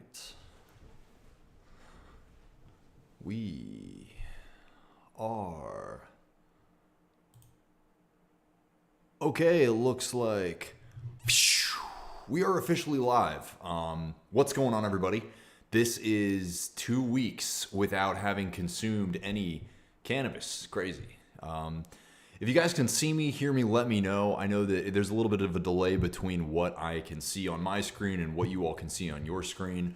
right. We are... Okay, it looks like we are officially live. What's going on, everybody? This is 2 weeks without having consumed any cannabis. It's crazy. If you guys can see me, hear me, let me know. I know that there's a little bit of a delay between what I can see on my screen and what you all can see on your screen.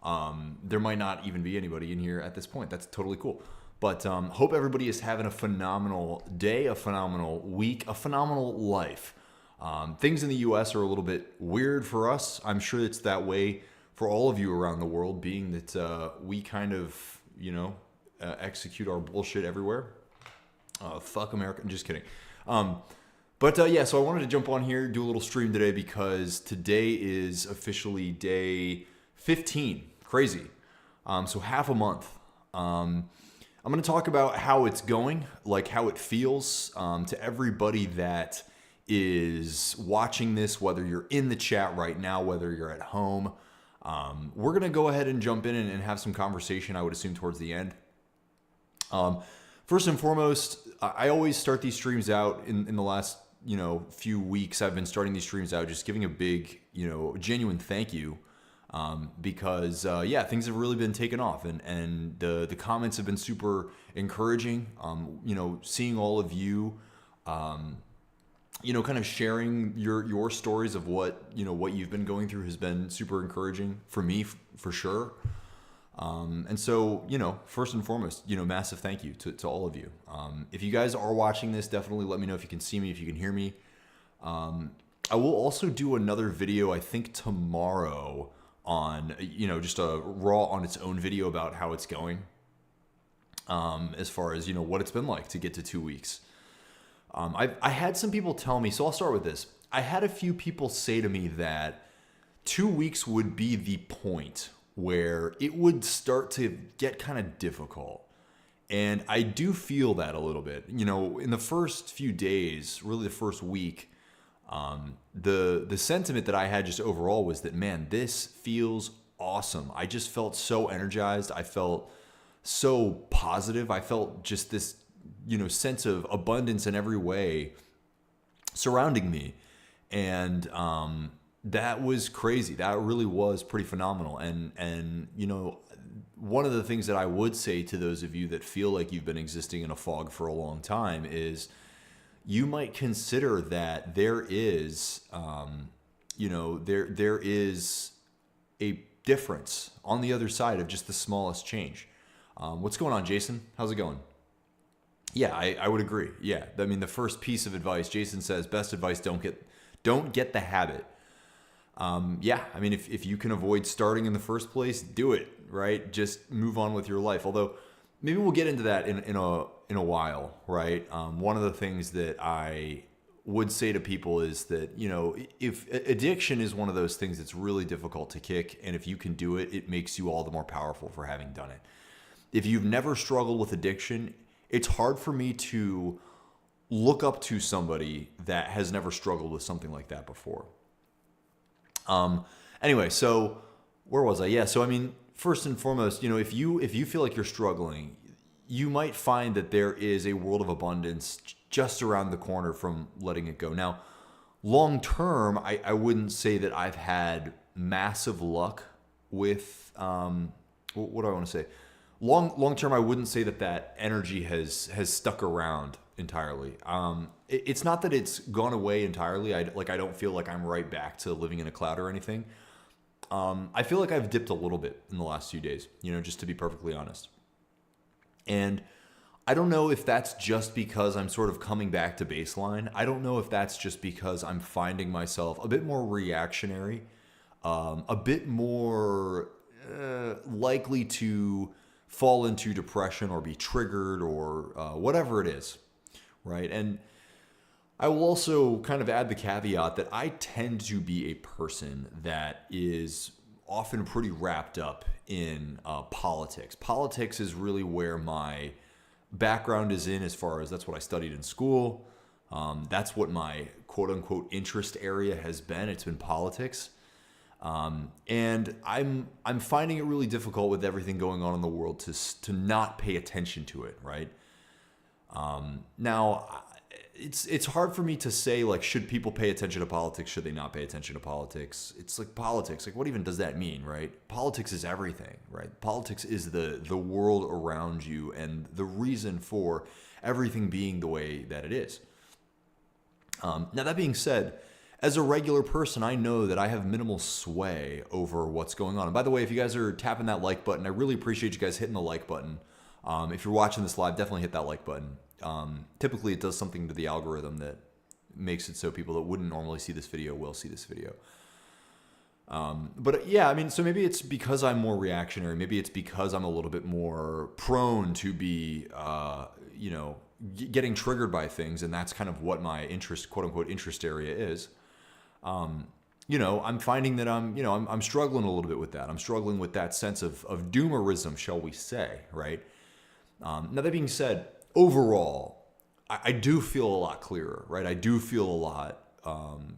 There might not even be anybody in here at this point. That's totally cool. But hope everybody is having a phenomenal day, a phenomenal week, a phenomenal life. Things in the U.S. are a little bit weird for us. I'm sure it's that way for all of you around the world, being that we kind of, execute our bullshit everywhere. Fuck America. I'm just kidding. Yeah, so I wanted to jump on here, do a little stream today because today is officially day 15. Crazy. So half a month. I'm going to talk about how it's going, like how it feels to everybody that is watching this, whether you're in the chat right now, whether you're at home. We're going to go ahead and jump in and have some conversation, I would assume, towards the end. First and foremost, I always start these streams out in the last, few weeks. I've been starting these streams out just giving a big, genuine thank you because, things have really been taken off and the comments have been super encouraging. Seeing all of you, kind of sharing your stories of what you've been going through has been super encouraging for me, for sure. And so, first and foremost, massive thank you to all of you. If you guys are watching this, definitely let me know if you can see me, if you can hear me. I will also do another video, I think tomorrow on, just a raw on its own video about how it's going. As far as, what it's been like to get to 2 weeks. I had some people tell me, so I'll start with this. I had a few people say to me that 2 weeks would be the point where it would start to get kind of difficult. And I do feel that a little bit. In the first few days, really the first week, the sentiment that I had just overall was that, man, this feels awesome. I just felt so energized. I felt so positive. I felt just this, sense of abundance in every way surrounding me. And, that was crazy. That really was pretty phenomenal. And one of the things that I would say to those of you that feel like you've been existing in a fog for a long time is you might consider that there is, there is a difference on the other side of just the smallest change. What's going on, Jason? How's it going? Yeah, I would agree. Yeah. I mean, the first piece of advice, Jason says, best advice, don't get the habit. I mean, if you can avoid starting in the first place, do it, right? Just move on with your life. Although maybe we'll get into that in a while, right? One of the things that I would say to people is that, if addiction is one of those things that's really difficult to kick, and if you can do it, it makes you all the more powerful for having done it. If you've never struggled with addiction, it's hard for me to look up to somebody that has never struggled with something like that before. Anyway, so where was I? Yeah. So, I mean, first and foremost, if you feel like you're struggling, you might find that there is a world of abundance just around the corner from letting it go. Now, long term, I wouldn't say that I've had massive luck with, what do I want to say? Long term, I wouldn't say that energy has stuck around entirely. It's not that it's gone away entirely. I don't feel like I'm right back to living in a cloud or anything. I feel like I've dipped a little bit in the last few days, just to be perfectly honest. And I don't know if that's just because I'm sort of coming back to baseline. I don't know if that's just because I'm finding myself a bit more reactionary, a bit more likely to fall into depression or be triggered or whatever it is. Right. And I will also kind of add the caveat that I tend to be a person that is often pretty wrapped up in politics. Politics is really where my background is in, as far as that's what I studied in school. That's what my quote unquote interest area has been. It's been politics. And I'm finding it really difficult with everything going on in the world to not pay attention to it, right? Now, it's hard for me to say, like, should people pay attention to politics? Should they not pay attention to politics? It's like politics. Like, what even does that mean, right? Politics is everything, right? Politics is the world around you and the reason for everything being the way that it is. Now, that being said, as a regular person, I know that I have minimal sway over what's going on. And by the way, if you guys are tapping that like button, I really appreciate you guys hitting the like button. If you're watching this live, definitely hit that like button. Typically, it does something to the algorithm that makes it so people that wouldn't normally see this video will see this video. But yeah, I mean, so maybe it's because I'm more reactionary. Maybe it's because I'm a little bit more prone to be, getting triggered by things. And that's kind of what my interest, quote unquote, interest area is. I'm finding that I'm struggling a little bit with that. I'm struggling with that sense of doomerism, shall we say, right? Now, that being said, overall, I do feel a lot clearer, right? I do feel a lot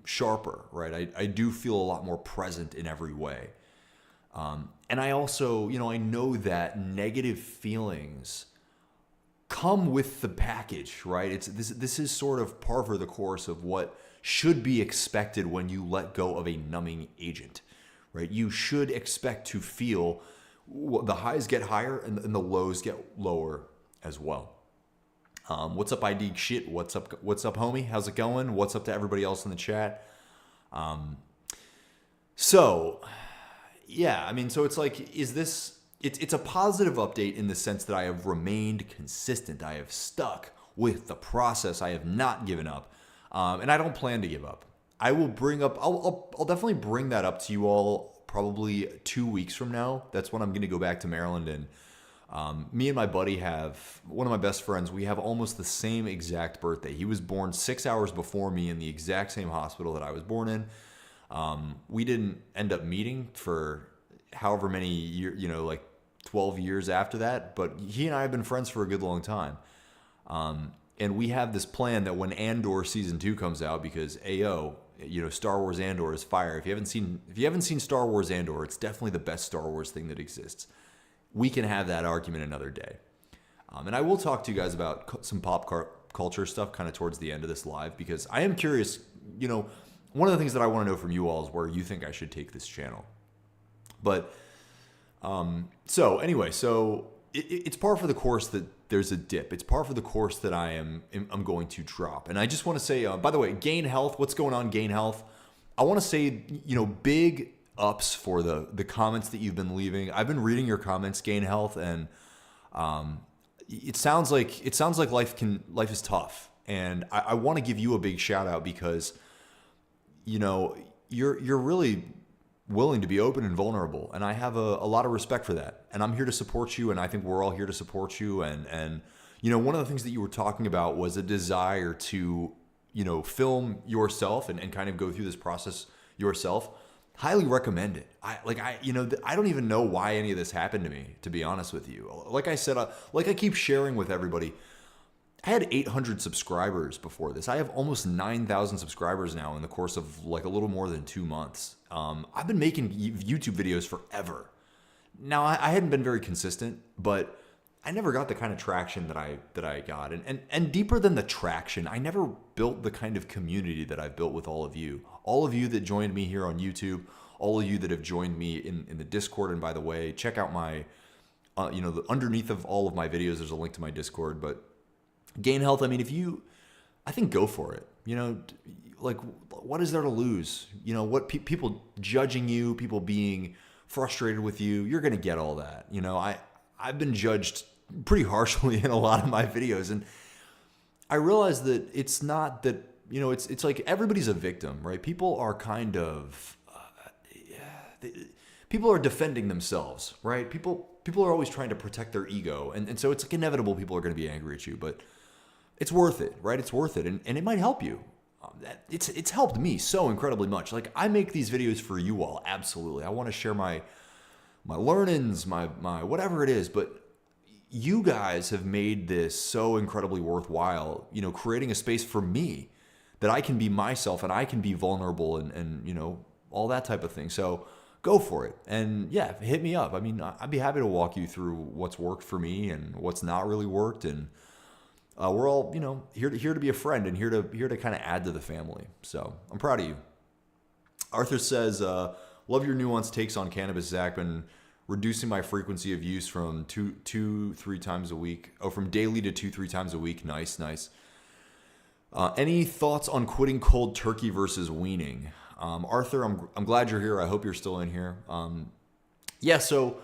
sharper, right? I do feel a lot more present in every way. And I also, I know that negative feelings come with the package, right? This is sort of par for the course of what should be expected when you let go of a numbing agent, right? You should expect to feel the highs get higher and the lows get lower as well. What's up, ID shit? What's up, homie? How's it going? What's up to everybody else in the chat? So it's like, it's a positive update in the sense that I have remained consistent. I have stuck with the process. I have not given up. And I don't plan to give up. I'll definitely bring that up to you all probably 2 weeks from now. That's when I'm going to go back to Maryland. And me and my buddy have, one of my best friends, we have almost the same exact birthday. He was born 6 hours before me in the exact same hospital that I was born in. We didn't end up meeting for however many years, like 12 years after that. But he and I have been friends for a good long time. And we have this plan that when Andor season 2 comes out, because Star Wars Andor is fire. If you haven't seen Star Wars Andor, it's definitely the best Star Wars thing that exists. We can have that argument another day. And I will talk to you guys about some pop culture stuff kind of towards the end of this live, because I am curious, one of the things that I want to know from you all is where you think I should take this channel. But it's par for the course that there's a dip. It's par for the course that I'm going to drop. And I just want to say, by the way, Gain Health, what's going on, Gain Health? I want to say, big ups for the comments that you've been leaving. I've been reading your comments, Gain Health, and it sounds like life is tough. And I want to give you a big shout out because, you're really willing to be open and vulnerable. And I have a lot of respect for that. And I'm here to support you. And I think we're all here to support you. And one of the things that you were talking about was a desire to, film yourself and kind of go through this process yourself. Highly recommend it. I don't even know why any of this happened to me, to be honest with you. Like I said, like I keep sharing with everybody, I had 800 subscribers before this. I have almost 9,000 subscribers now in the course of like a little more than 2 months. I've been making YouTube videos forever. Now, I hadn't been very consistent, but I never got the kind of traction that I got. And deeper than the traction, I never built the kind of community that I've built with all of you. All of you that joined me here on YouTube, all of you that have joined me in the Discord. And by the way, check out my, underneath of all of my videos, there's a link to my Discord. But Gain Health, I think go for it. What is there to lose? What people judging you, people being frustrated with you, you're going to get all that. I've been judged pretty harshly in a lot of my videos. And I realize that it's not that, it's like everybody's a victim, right? People are kind of, people are defending themselves, right? People are always trying to protect their ego. And so it's like inevitable people are going to be angry at you, but it's worth it, right? It's worth it. And it might help you. It's helped me so incredibly much. Like I make these videos for you all. Absolutely. I want to share my learnings, my whatever it is, but you guys have made this so incredibly worthwhile, creating a space for me that I can be myself and I can be vulnerable and all that type of thing. So go for it. And yeah, hit me up. I mean, I'd be happy to walk you through what's worked for me and what's not really worked. And we're all, here to be a friend and here to kind of add to the family. So I'm proud of you. Arthur says, love your nuanced takes on cannabis, Zach. Been reducing my frequency of use from 3 times a week. Oh, from daily to 3 times a week. Nice. Any thoughts on quitting cold turkey versus weaning? Arthur, I'm glad you're here. I hope you're still in here. So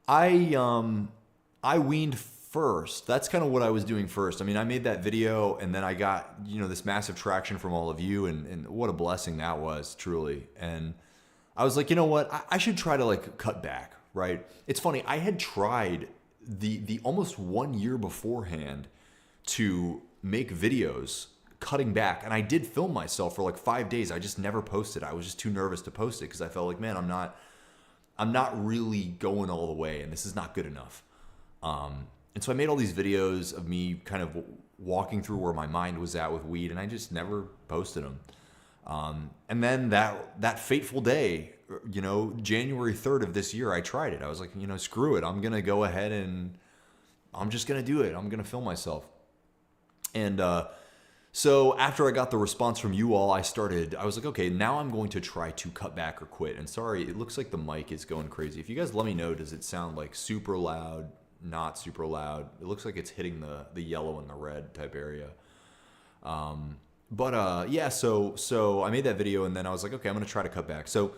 I weaned first. That's kind of what I was doing first. I mean, I made that video and then I got, this massive traction from all of you and what a blessing that was, truly. And I was like, you know what? I should try to cut back, right? It's funny. I had tried the almost 1 year beforehand to make videos cutting back. And I did film myself for 5 days. I just never posted. I was just too nervous to post it because I felt like, man, I'm not really going all the way and this is not good enough. And so I made all these videos of me kind of walking through where my mind was at with weed and I just never posted them. And then that fateful day, January 3rd of this year, I tried it. I was like, screw it. I'm going to go ahead and I'm just going to do it. I'm going to film myself. And, so after I got the response from you all, I was like, okay, now I'm going to try to cut back or quit. And sorry, it looks like the mic is going crazy. If you guys let me know, does it sound super loud, not super loud? It looks like it's hitting the yellow and the red type area. So I made that video and then I was like, okay, I'm going to try to cut back. So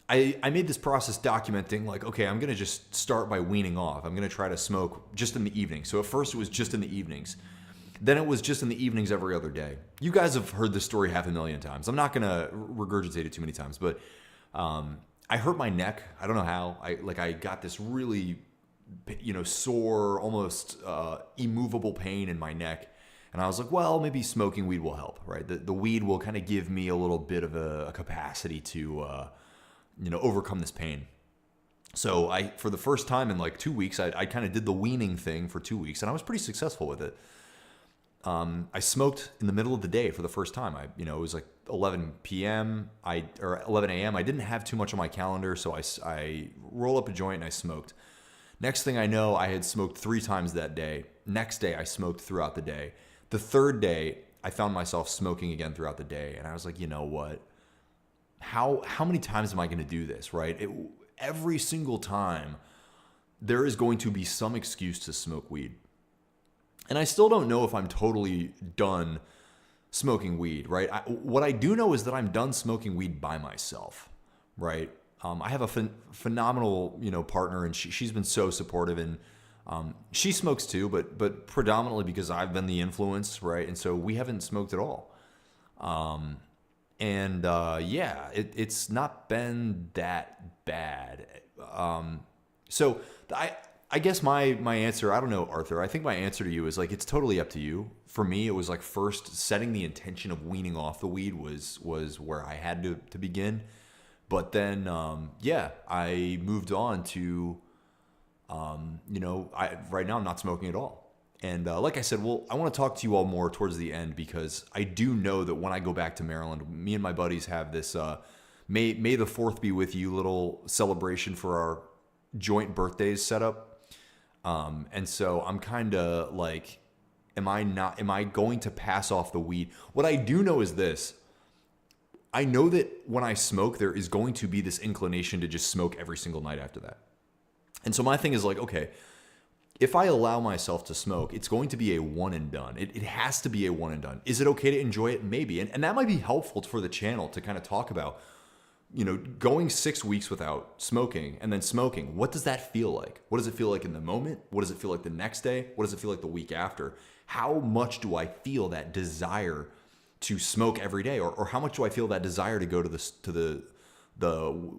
I made this process documenting okay, I'm going to just start by weaning off. I'm going to try to smoke just in the evening. So at first it was just in the evenings. Then it was just in the evenings every other day. You guys have heard this story 500,000 times. I'm not going to regurgitate it too many times, but I hurt my neck. I don't know how. I got this really, sore, almost immovable pain in my neck. And I was like, well, maybe smoking weed will help, right? The weed will kind of give me a little bit of a capacity to, overcome this pain. So for the first time in 2 weeks, I kind of did the weaning thing for 2 weeks, and I was pretty successful with it. I smoked in the middle of the day for the first time. It was 11 p.m. or 11 a.m. I didn't have too much on my calendar, so I rolled up a joint and I smoked. Next thing I know, I had smoked 3 times that day. Next day, I smoked throughout the day. The third day, I found myself smoking again throughout the day, and I was like, you know what? How many times am I going to do this, right? Every single time, there is going to be some excuse to smoke weed. And I still don't know if I'm totally done smoking weed, right? What I do know is that I'm done smoking weed by myself, right? I have a phenomenal, partner, and she's been so supportive, and she smokes too, but predominantly because I've been the influence, right? And so we haven't smoked at all. It's not been that bad. So I guess my answer, I don't know, Arthur, I think my answer to you is it's totally up to you. For me, it was first setting the intention of weaning off the weed was where I had to begin. But then, I moved on to, right now I'm not smoking at all. And like I said, I want to talk to you all more towards the end because I do know that when I go back to Maryland, me and my buddies have this May the 4th be with you little celebration for our joint birthdays set up. And so I'm kind of am I going to pass off the weed? What I do know is this. I know that when I smoke, there is going to be this inclination to just smoke every single night after that. And so my thing is okay, if I allow myself to smoke, it's going to be a one and done. It has to be a one and done. Is it okay to enjoy it? Maybe. And that might be helpful for the channel to kind of talk about, going 6 weeks without smoking and then smoking. What does that feel like? What does it feel like in the moment? What does it feel like the next day? What does it feel like the week after? How much do I feel that desire to smoke every day? Or how much do I feel that desire to go to the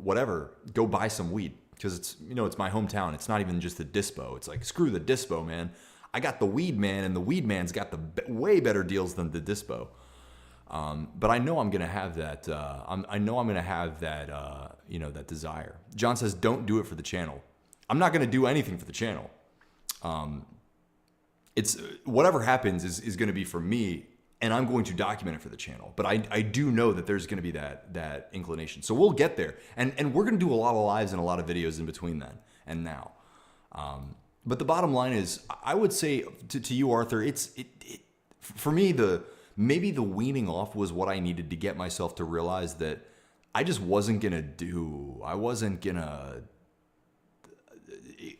whatever, go buy some weed? Because it's my hometown. It's not even just the dispo. It's screw the dispo, man. I got the weed man, and the weed man's got the way better deals than the dispo. But I know I'm going to have that. I know I'm going to have that, that desire. John says, don't do it for the channel. I'm not going to do anything for the channel. It's whatever happens is going to be for me. and I'm going to document it for the channel. But I do know that there's going to be that inclination. So we'll get there. And we're going to do a lot of lives and a lot of videos in between then and now. But the bottom line is, I would say to you, Arthur, for me, maybe the weaning off was what I needed to get myself to realize that I just wasn't going to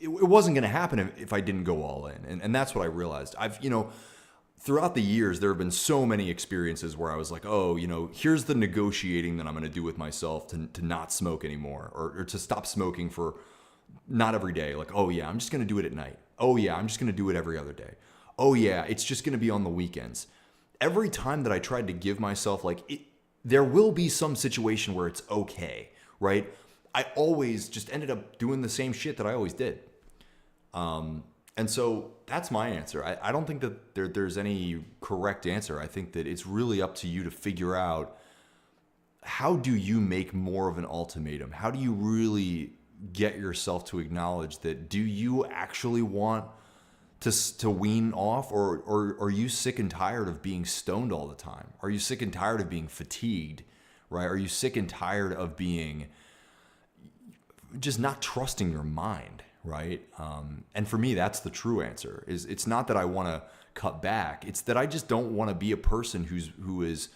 it wasn't going to happen if I didn't go all in. And that's what I realized. Throughout the years, there have been so many experiences where I was like, oh, here's the negotiating that I'm going to do with myself to not smoke anymore, or to stop smoking for not every day. Like, oh yeah, I'm just going to do it at night. Oh yeah, I'm just going to do it every other day. Oh yeah, it's just going to be on the weekends. Every time that I tried to give myself there will be some situation where it's okay, right? I always just ended up doing the same shit that I always did. And so that's my answer. I don't think that there's any correct answer. I think that it's really up to you to figure out, how do you make more of an ultimatum? How do you really get yourself to acknowledge that, do you actually want to wean off, or are you sick and tired of being stoned all the time? Are you sick and tired of being fatigued, right? Are you sick and tired of being just not trusting your mind, right? And for me, that's the true answer. It's not that I want to cut back. It's that I just don't want to be a person who is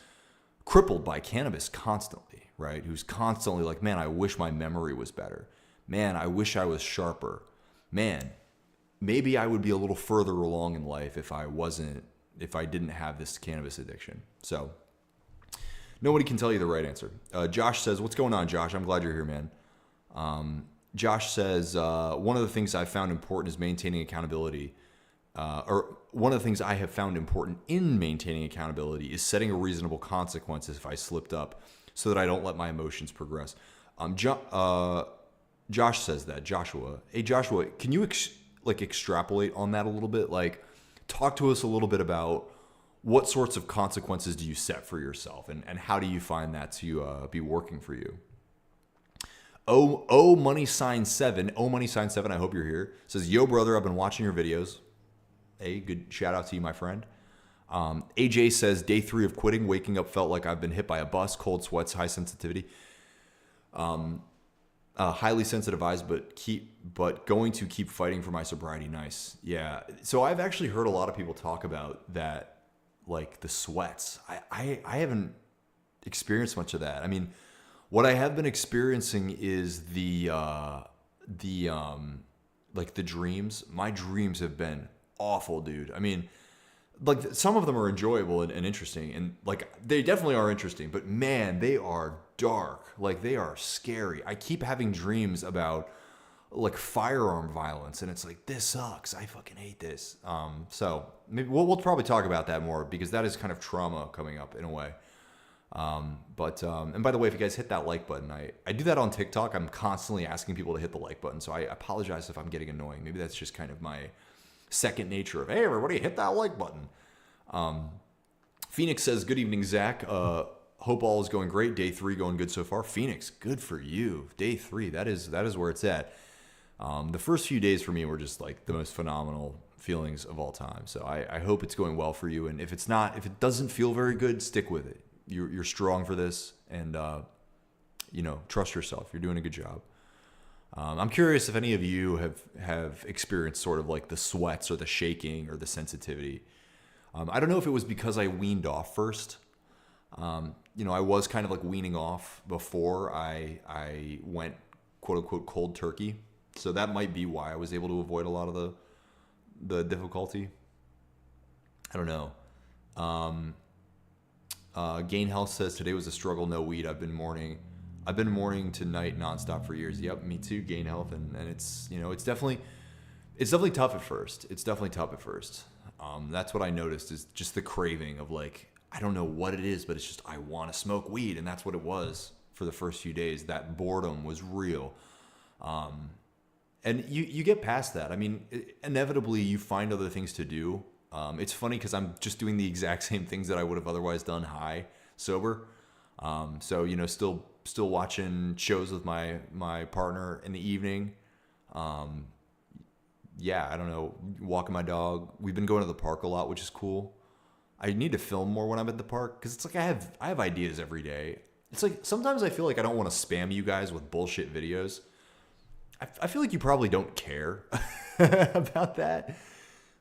crippled by cannabis constantly, right? Who's constantly like, man, I wish my memory was better. Man, I wish I was sharper. Man, maybe I would be a little further along in life if I didn't have this cannabis addiction. So nobody can tell you the right answer. Josh says, what's going on, Josh? I'm glad you're here, man. Josh says, one of the things I found important is maintaining accountability. Or one of the things I have found important in maintaining accountability is setting a reasonable consequence if I slipped up, so that I don't let my emotions progress. Josh says that. Joshua. Hey, Joshua, can you extrapolate on that a little bit? Like, talk to us a little bit about what sorts of consequences do you set for yourself, and how do you find that to be working for you? Money sign 7, I hope you're here. Says, yo, brother, I've been watching your videos. Hey, good shout out to you, my friend. AJ says, day 3 of quitting, waking up felt like I've been hit by a bus, cold sweats, high sensitivity. Highly sensitive eyes, but going to keep fighting for my sobriety. Nice. Yeah. So I've actually heard a lot of people talk about that, like the sweats. I haven't experienced much of that. I mean, what I have been experiencing is the dreams. My dreams have been awful, dude. I mean, like, some of them are enjoyable and interesting, and like, they definitely are interesting, but man, they are dark. Like, they are scary. I keep having dreams about like firearm violence, and it's like, this sucks. I fucking hate this. So maybe we'll probably talk about that more, because that is kind of trauma coming up in a way. And by the way, if you guys hit that like button, I do that on TikTok. I'm constantly asking people to hit the like button, so I apologize if I'm getting annoying. Maybe that's just kind of my second nature of, hey, everybody, hit that like button. Phoenix says, good evening, Zach. Hope all is going great. Day 3 going good so far. Phoenix, good for you. Day 3, that is where it's at. The first few days for me were just like the most phenomenal feelings of all time. So I hope it's going well for you. And if it doesn't feel very good, stick with it. You're strong for this, and trust yourself. You're doing a good job. I'm curious if any of you have experienced sort of like the sweats or the shaking or the sensitivity. I don't know if it was because I weaned off first. I was kind of like weaning off before I went quote unquote cold turkey. So that might be why I was able to avoid a lot of the difficulty. I don't know. Gain Health says, today was a struggle, no weed. I've been morning to night nonstop for years. Yep, me too, Gain Health. And it's, it's definitely tough at first. That's what I noticed, is just the craving of like, I don't know what it is, but it's just, I want to smoke weed. And that's what it was for the first few days. That boredom was real. And you get past that. I mean, inevitably you find other things to do. It's funny because I'm just doing the exact same things that I would have otherwise done high, sober. So, still watching shows with my partner in the evening. Yeah, I don't know, walking my dog. We've been going to the park a lot, which is cool. I need to film more when I'm at the park because it's like I have ideas every day. It's like sometimes I feel like I don't want to spam you guys with bullshit videos. I feel like you probably don't care about that.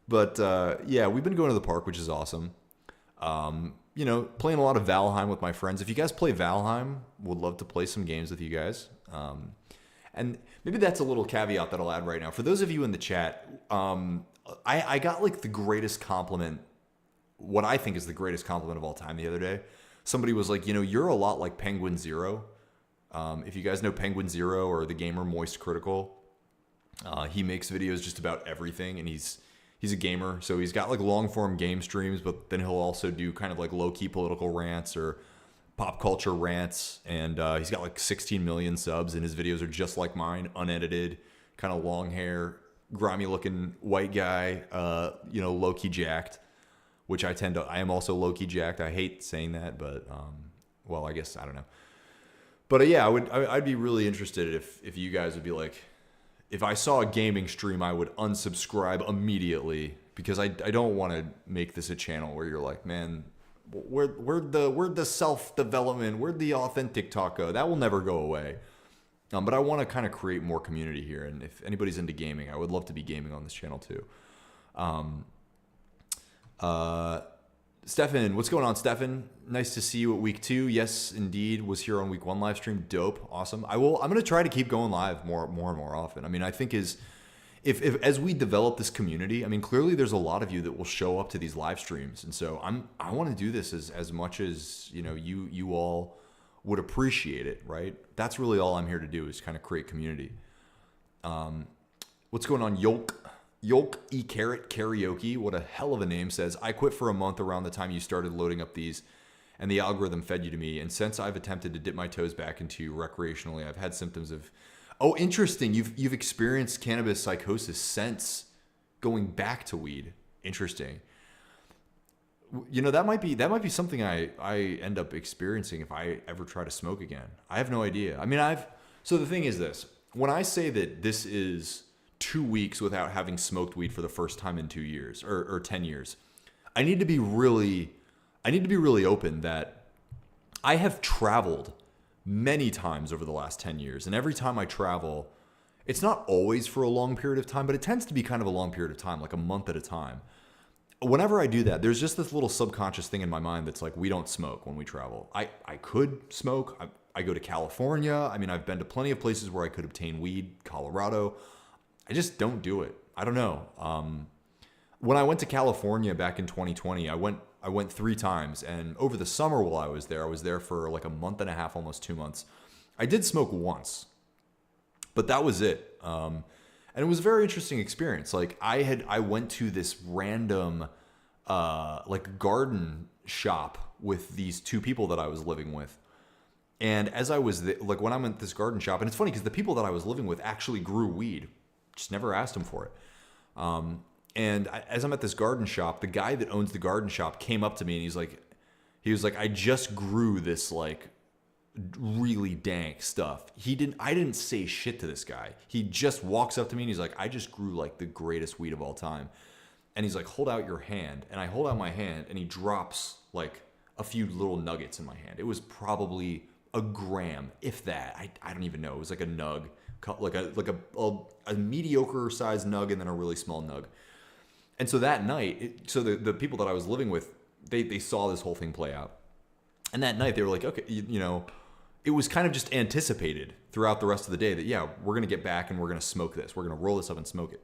But yeah, we've been going to the park, which is awesome. Playing a lot of Valheim with my friends. If you guys play Valheim, would love to play some games with you guys. And maybe that's a little caveat that I'll add right now. For those of you in the chat, I got like the greatest compliment, what I think is the greatest compliment of all time the other day. Somebody was like, you're a lot like Penguin Zero. If you guys know Penguin Zero or the gamer Moist Critical, he makes videos just about everything, and he's a gamer, so he's got like long form game streams, but then he'll also do kind of like low key political rants or pop culture rants, and he's got like 16 million subs, and his videos are just like mine, unedited, kind of long hair, grimy looking white guy, low key jacked, which I am also low key jacked. I hate saying that, but well, I guess I don't know. But yeah, I'd be really interested if you guys would be like, if I saw a gaming stream, I would unsubscribe immediately, because I don't want to make this a channel where you're like, man, where'd the self-development, where'd the authentic talk go? That will never go away. But I want to kind of create more community here, and if anybody's into gaming, I would love to be gaming on this channel too. Stefan, what's going on, Stefan? Nice to see you at week 2. Yes, indeed, was here on week 1 live stream. Dope, awesome. I'm going to try to keep going live more and more often. I mean, I think if as we develop this community, I mean, clearly there's a lot of you that will show up to these live streams, and so I want to do this as much as you all would appreciate it, right? That's really all I'm here to do, is kind of create community. What's going on, Yolk E Carrot Karaoke, what a hell of a name, says, I quit for a month around the time you started loading up these, and the algorithm fed you to me. And since I've attempted to dip my toes back into recreationally, I've had symptoms of, oh, interesting. You've experienced cannabis psychosis since going back to weed. Interesting. That might be something I end up experiencing if I ever try to smoke again. I have no idea. I mean, so the thing is this, when I say that this is 2 weeks without having smoked weed for the first time in 2 years or 10 years, I need to be really open that I have traveled many times over the last 10 years. And every time I travel, it's not always for a long period of time, but it tends to be kind of a long period of time, like a month at a time. Whenever I do that, there's just this little subconscious thing in my mind that's like, we don't smoke when we travel. I could smoke. I go to California. I mean, I've been to plenty of places where I could obtain weed, Colorado. I just don't do it. I don't know. When I went to California back in 2020, I went 3 times, and over the summer while I was there for like a month and a half, almost 2 months. I did smoke once, but that was it. And it was a very interesting experience. Like I went to this random like garden shop with these 2 people that I was living with. And as I was like when I'm at this garden shop, and it's funny because the people that I was living with actually grew weed. Just never asked him for it. And as I'm at this garden shop, the guy that owns the garden shop came up to me, and he was like, I just grew this like really dank stuff. I didn't say shit to this guy. He just walks up to me and he's like, I just grew like the greatest weed of all time. And he's like, hold out your hand. And I hold out my hand, and he drops like a few little nuggets in my hand. It was probably a gram, if that. I don't even know. It was like a nug. Like a mediocre sized nug and then a really small nug. And so that night, the people that I was living with, they saw this whole thing play out. And that night they were like, okay, it was kind of just anticipated throughout the rest of the day that, yeah, we're going to get back and we're going to smoke this. We're going to roll this up and smoke it.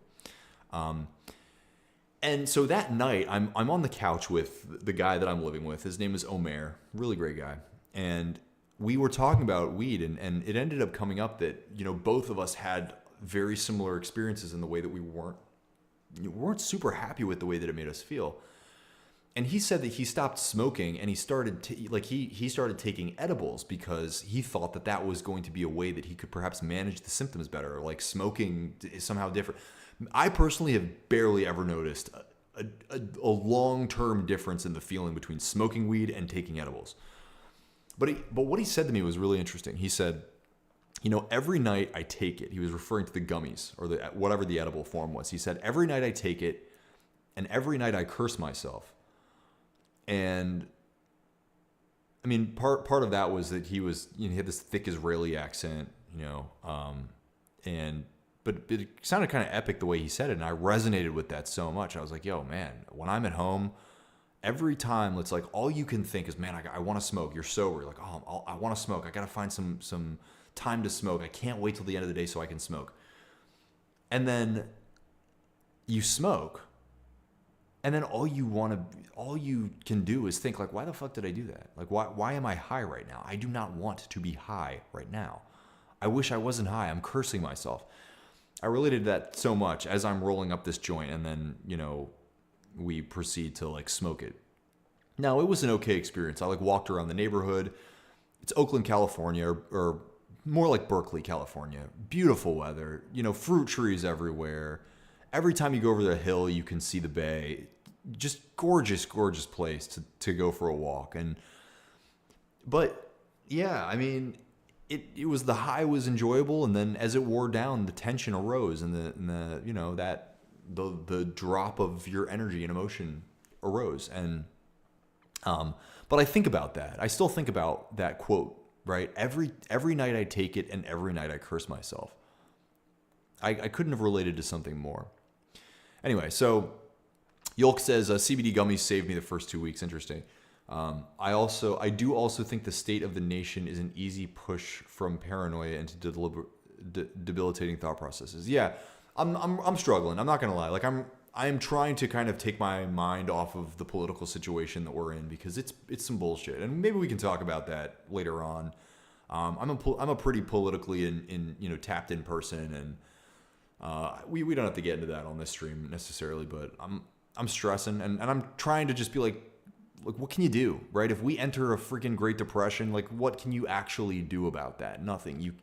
And so that night I'm on the couch with the guy that I'm living with. His name is Omer, really great guy. And we were talking about weed, and it ended up coming up that, both of us had very similar experiences in the way that we weren't super happy with the way that it made us feel. And he said that he stopped smoking, and he started he started taking edibles because he thought that was going to be a way that he could perhaps manage the symptoms better, like smoking is somehow different. I personally have barely ever noticed a long-term difference in the feeling between smoking weed and taking edibles. But what he said to me was really interesting. He said, every night I take it. He was referring to the gummies or whatever the edible form was. He said, every night I take it, and every night I curse myself. And I mean, part of that was that he was, he had this thick Israeli accent, but it sounded kind of epic the way he said it, and I resonated with that so much. I was like, yo, man, when I'm at home, every time it's like all you can think is, man, I want to smoke. You're sober. Like, oh, I want to smoke. I got to find some time to smoke. I can't wait till the end of the day so I can smoke. And then you smoke, and then all you can do is think like, why the fuck did I do that? Like, why am I high right now? I do not want to be high right now. I wish I wasn't high. I'm cursing myself. I related to that so much as I'm rolling up this joint, and then, we proceed to like smoke it. Now, it was an okay experience. I like walked around the neighborhood. It's Oakland, California, or more like Berkeley, California. Beautiful weather, fruit trees everywhere. Every time you go over the hill, you can see the bay. Just gorgeous, gorgeous place to go for a walk. But yeah, I mean, it was, the high was enjoyable, and then as it wore down, the tension arose, and the drop of your energy and emotion arose. And but I think about that. I still think about that quote, right? Every night I take it, and every night I curse myself. I couldn't have related to something more. Anyway, so Yolk says CBD gummies saved me the first 2 weeks. Interesting. I do also think the state of the nation is an easy push from paranoia into debilitating thought processes. Yeah, I'm struggling. I'm not gonna lie. Like I am trying to kind of take my mind off of the political situation that we're in, because it's some bullshit, and maybe we can talk about that later on. I'm a pretty politically tapped in person, and we don't have to get into that on this stream necessarily, but I'm stressing, and I'm trying to just be like, what can you do, right? If we enter a freaking Great Depression, like, what can you actually do about that? Nothing.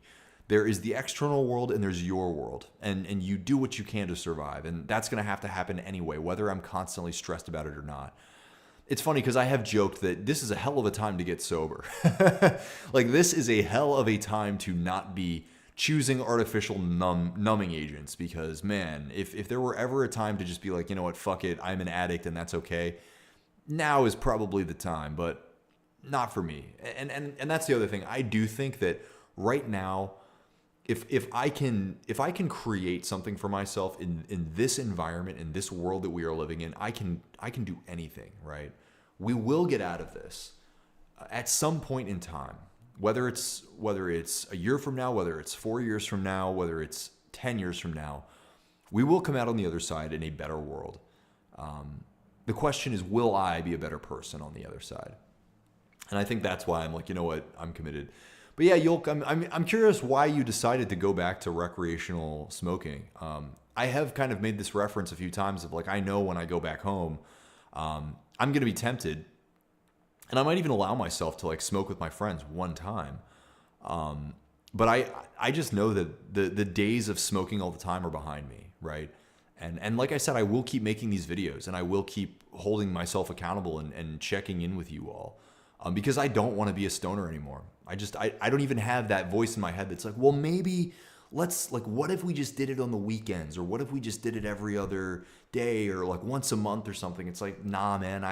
There is the external world, and there's your world, and you do what you can to survive, and that's going to have to happen anyway, whether I'm constantly stressed about it or not. It's funny because I have joked that this is a hell of a time to get sober. Like, this is a hell of a time to not be choosing artificial numbing agents, because, man, if there were ever a time to just be like, you know what, fuck it, I'm an addict and that's okay, now is probably the time, but not for me. And that's the other thing. I do think that right now, if I can create something for myself in this environment, in this world that we are living in, I can do anything, right? We will get out of this at some point in time, whether it's a year from now, whether it's 4 years from now, whether it's 10 years from now, we will come out on the other side in a better world. The question is, will I be a better person on the other side? And I think that's why I'm like, you know what, I'm committed. But yeah, Yolk, I'm curious why you decided to go back to recreational smoking. I have kind of made this reference a few times of like, I know when I go back home, I'm going to be tempted, and I might even allow myself to like smoke with my friends one time. But I just know that the days of smoking all the time are behind me, right? And like I said, I will keep making these videos, and I will keep holding myself accountable and checking in with you all, because I don't want to be a stoner anymore. I don't even have that voice in my head that's like, well, maybe let's, like, what if we just did it on the weekends, or what if we just did it every other day, or like once a month or something? It's like, nah, man,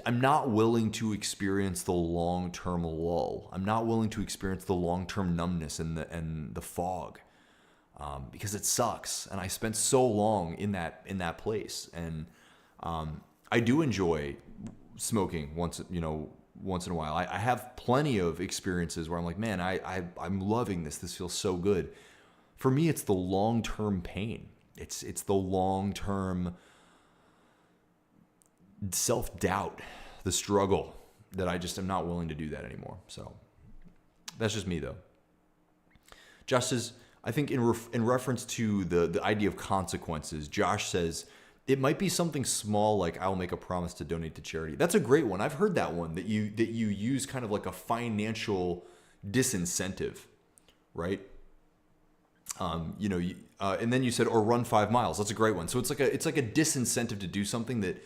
I'm not willing to experience the long-term lull. I'm not willing to experience the long-term numbness and the fog. Because it sucks, and I spent so long in that place, and I do enjoy smoking once in a while. I have plenty of experiences where I'm like, man, I'm loving this. This feels so good. For me, it's the long-term pain. It's the long-term self-doubt, the struggle, that I just am not willing to do that anymore. So that's just me, though. Josh says, I think in reference to the idea of consequences, Josh says, it might be something small, like I'll make a promise to donate to charity. That's a great one. I've heard that one, that you use kind of like a financial disincentive, right? And then you said, or run 5 miles. That's a great one. So it's like a disincentive to do something that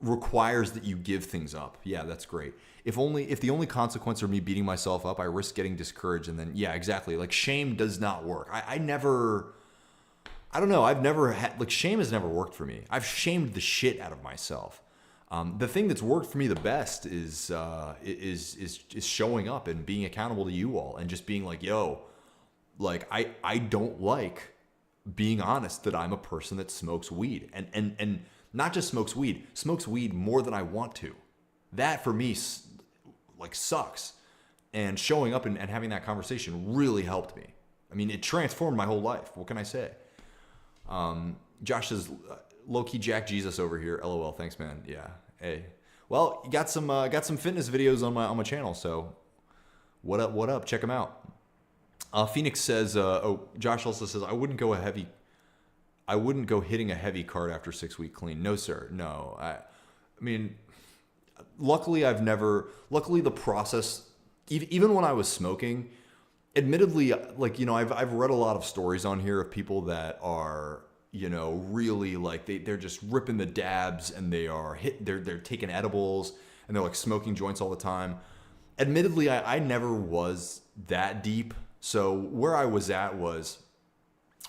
requires that you give things up. Yeah, that's great. If the only consequence of me beating myself up, I risk getting discouraged, and then, yeah, exactly. Like, shame does not work. I I don't know. I've never had, like, shame has never worked for me. I've shamed the shit out of myself. The thing that's worked for me the best is showing up and being accountable to you all and just being like, yo, like, I don't like being honest that I'm a person that smokes weed and not just smokes weed more than I want to. That for me, like, sucks. And showing up and having that conversation really helped me. I mean, it transformed my whole life. What can I say? Josh says, low-key Jack Jesus over here. LOL. Thanks, man. Yeah. Hey. Well, you got some fitness videos on my channel. So what up? Check them out. Phoenix says, Josh also says, I wouldn't go hitting a heavy cart after 6-week clean. No, sir. No. I mean, luckily the process, even when I was smoking, admittedly, like, you know, I've read a lot of stories on here of people that are, you know, really like they're just ripping the dabs and they're taking edibles and they're like smoking joints all the time. Admittedly, I never was that deep. So where I was at was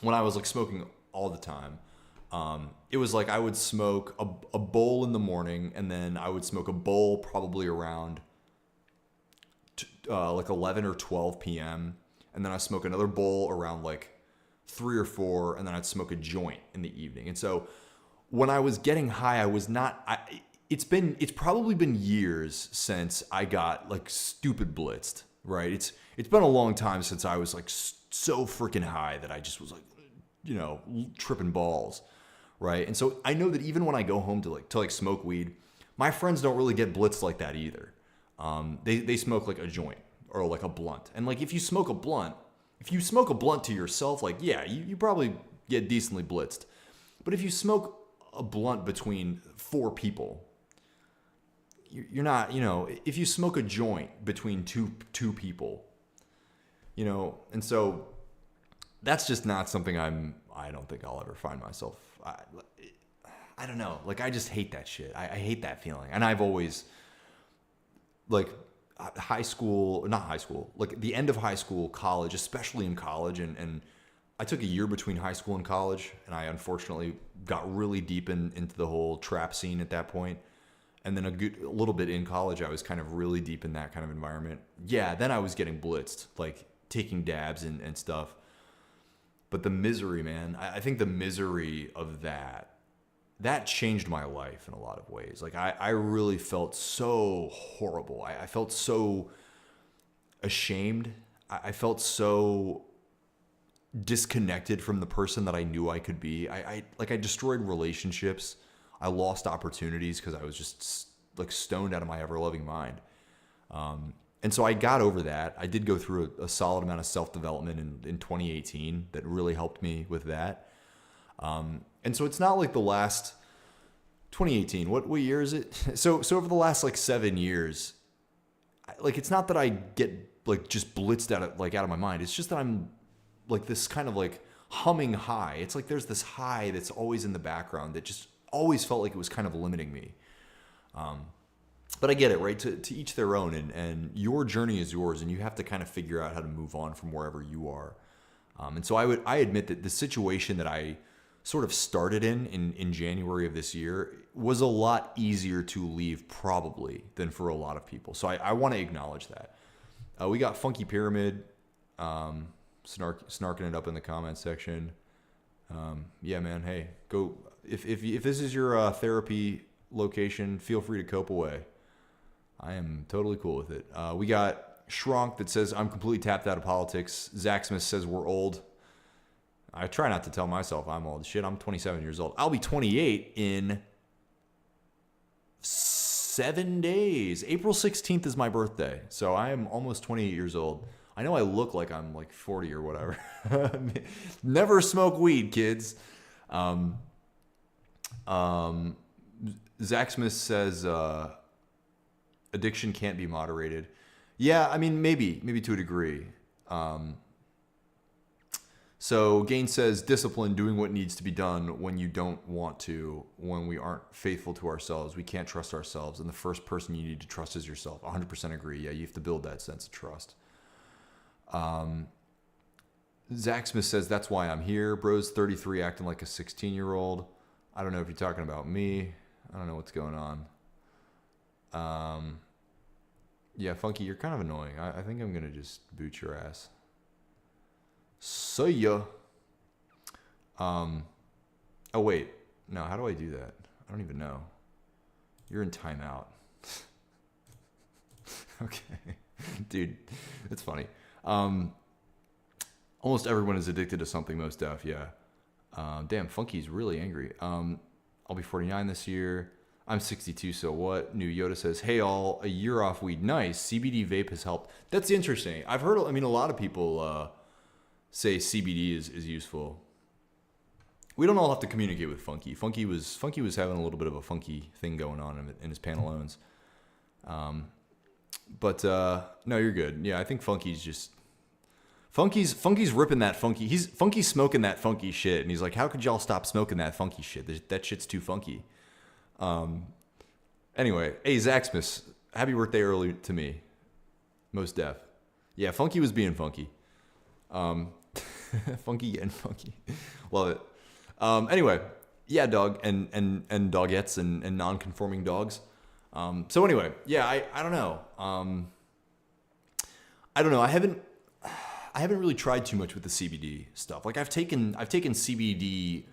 when I was like smoking all the time, it was like I would smoke a bowl in the morning and then I would smoke a bowl probably around like 11 or 12 p.m. And then I smoke another bowl around like 3 or 4, and then I'd smoke a joint in the evening. And so when I was getting high, it's probably been years since I got like stupid blitzed, right? It's been a long time since I was like so freaking high that I just was like, you know, tripping balls, right? And so I know that even when I go home to smoke weed, my friends don't really get blitzed like that either. They smoke like a joint or like a blunt. And like if you smoke a blunt to yourself, like, yeah, you probably get decently blitzed. But if you smoke a blunt between 4 people, you're not, you know, if you smoke a joint between two people, you know, and so that's just not something I don't think I'll ever find myself. I don't know. Like, I just hate that shit. I hate that feeling. And I've always, like, not high school, like the end of high school, college, especially in college. And I took a year between high school and college, and I unfortunately got really deep into the whole trap scene at that point. And then a little bit in college, I was kind of really deep in that kind of environment. Yeah, then I was getting blitzed, like taking dabs and stuff. But the misery, man, I think the misery of that changed my life in a lot of ways. Like, I really felt so horrible. I felt so ashamed. I felt so disconnected from the person that I knew I could be. I destroyed relationships. I lost opportunities because I was just like stoned out of my ever-loving mind. And so I got over that. I did go through a solid amount of self-development in 2018 that really helped me with that. And so it's not like the last 2018. What year is it? So over the last like 7 years, like, it's not that I get like just blitzed out of my mind. It's just that I'm like this kind of like humming high. It's like there's this high that's always in the background that just always felt like it was kind of limiting me. But I get it, right? To each their own, and your journey is yours, and you have to kind of figure out how to move on from wherever you are. And so I admit that the situation that I sort of started in January of this year was a lot easier to leave probably than for a lot of people. So I want to acknowledge that. We got Funky Pyramid snarking it up in the comment section. Yeah, man. Hey, go. If this is your therapy location, feel free to cope away. I am totally cool with it. We got Shrunk that says, I'm completely tapped out of politics. Zach Smith says we're old. I try not to tell myself I'm old. Shit, I'm 27 years old. I'll be 28 in 7 days. April 16th is my birthday. So I am almost 28 years old. I know I look like I'm like 40 or whatever. Never smoke weed, kids. Zach Smith says addiction can't be moderated. Yeah, I mean, maybe to a degree. So Gain says discipline, doing what needs to be done when you don't want to, when we aren't faithful to ourselves. We can't trust ourselves. And the first person you need to trust is yourself. 100% agree. Yeah, you have to build that sense of trust. Zach Smith says, that's why I'm here. Bro's 33 acting like a 16-year-old. I don't know if you're talking about me. I don't know what's going on. Yeah, Funky, you're kind of annoying. I think I'm going to just boot your ass. See ya. Oh, wait. No, how do I do that? I don't even know. You're in timeout. Okay. Dude, it's funny. Almost everyone is addicted to something, most deaf, yeah. Damn, Funky's really angry. I'll be 49 this year. I'm 62, so what? New Yoda says, hey all, a year off weed. Nice. CBD vape has helped. That's interesting. I've heard, a lot of people say CBD is useful. We don't all have to communicate with Funky. Funky was having a little bit of a funky thing going on in his pantalones. But no, you're good. Yeah, I think Funky's ripping that funky. Funky's smoking that funky shit, and he's like, "How could y'all stop smoking that funky shit? That shit's too funky." Anyway, hey Zach Smith, happy birthday early to me. Most deaf. Yeah, Funky was being funky. Funky getting funky. Love it. Anyway, yeah, dog and dogettes and non-conforming dogs. So anyway, yeah, I don't know. I don't know. I haven't really tried too much with the CBD stuff. Like I've taken CBD